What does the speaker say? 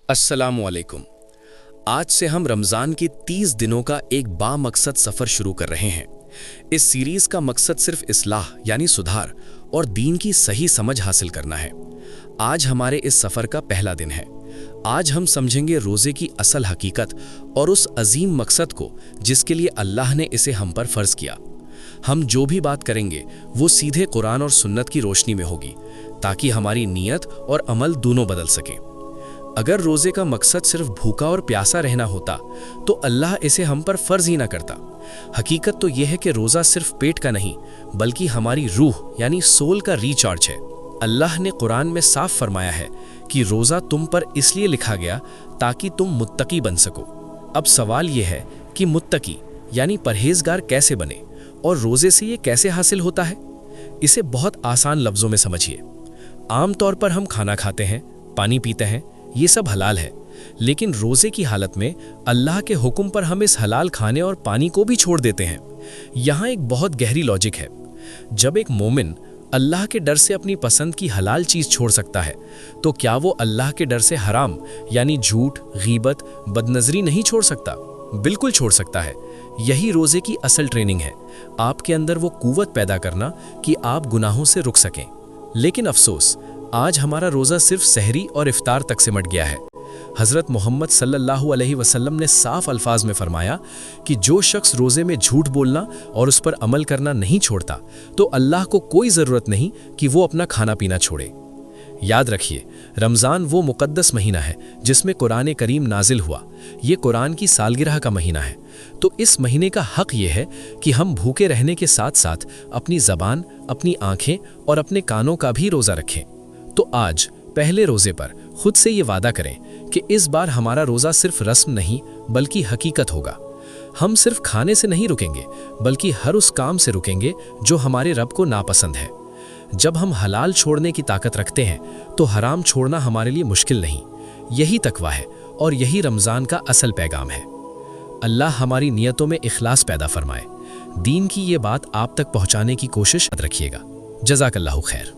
अस्सलामुअलैकुम। आज से हम रमज़ान के 30 दिनों का एक बामकसद सफ़र शुरू कर रहे हैं। इस सीरीज़ का मकसद सिर्फ इस्लाह यानी सुधार और दीन की सही समझ हासिल करना है। आज हमारे इस सफ़र का पहला दिन है। आज हम समझेंगे रोज़े की असल हकीकत और उस अजीम मकसद को जिसके लिए अल्लाह ने इसे हम पर फ़र्ज़ किया। हम जो भी बात करेंगे वो सीधे कुरान और सुन्नत की रोशनी में होगी, ताकि हमारी नीयत और अमल दोनों बदल सकें। अगर रोज़े का मकसद सिर्फ भूखा और प्यासा रहना होता तो अल्लाह इसे हम पर फ़र्ज़ ही ना करता। हकीकत तो यह है कि रोज़ा सिर्फ पेट का नहीं बल्कि हमारी रूह यानी सोल का रिचार्ज है। अल्लाह ने कुरान में साफ फरमाया है कि रोज़ा तुम पर इसलिए लिखा गया ताकि तुम मुत्तकी बन सको। अब सवाल यह है कि मुत्तकी यानी परहेजगार कैसे बने और रोज़े से ये कैसे हासिल होता है। इसे बहुत आसान लफ्ज़ों में समझिए। आम तौर पर हम खाना खाते हैं, पानी पीते हैं, ये सब हलाल है, लेकिन रोज़े की हालत में अल्लाह के हुक्म पर हम इस हलाल खाने और पानी को भी छोड़ देते हैं। यहाँ एक बहुत गहरी लॉजिक है। जब एक मोमिन अल्लाह के डर से अपनी पसंद की हलाल चीज़ छोड़ सकता है, तो क्या वो अल्लाह के डर से हराम यानी झूठ, गीबत, बदनज़री नहीं छोड़ सकता? बिल्कुल छोड़ सकता है। यही रोज़े की असल ट्रेनिंग है, आपके अंदर वो कुव्वत पैदा करना कि आप गुनाहों से रुक सकें। लेकिन अफसोस, आज हमारा रोज़ा सिर्फ सहरी और इफ्तार तक सिमट गया है। हज़रत मोहम्मद सल्लल्लाहु अलैहि वसल्लम ने साफ अल्फाज में फरमाया कि जो शख्स रोज़े में झूठ बोलना और उस पर अमल करना नहीं छोड़ता तो अल्लाह को कोई ज़रूरत नहीं कि वो अपना खाना पीना छोड़े। याद रखिए, रमज़ान वो मुक़द्दस महीना है जिसमें कुरान करीम नाजिल हुआ। ये कुरान की सालगिरह का महीना है, तो इस महीने का हक़ ये है कि हम भूखे रहने के साथ साथ अपनी ज़बान, अपनी आँखें और अपने कानों का भी रोज़ा रखें। तो आज पहले रोज़े पर खुद से ये वादा करें कि इस बार हमारा रोज़ा सिर्फ रस्म नहीं बल्कि हकीकत होगा। हम सिर्फ खाने से नहीं रुकेंगे बल्कि हर उस काम से रुकेंगे जो हमारे रब को नापसंद है। जब हम हलाल छोड़ने की ताकत रखते हैं तो हराम छोड़ना हमारे लिए मुश्किल नहीं। यही तकवा है और यही रमज़ान का असल पैगाम है। अल्लाह हमारी नियतों में इखलास पैदा फरमाए। दीन की ये बात आप तक पहुँचाने की कोशिश रखिएगा। जज़ाकल्लाहु खैर।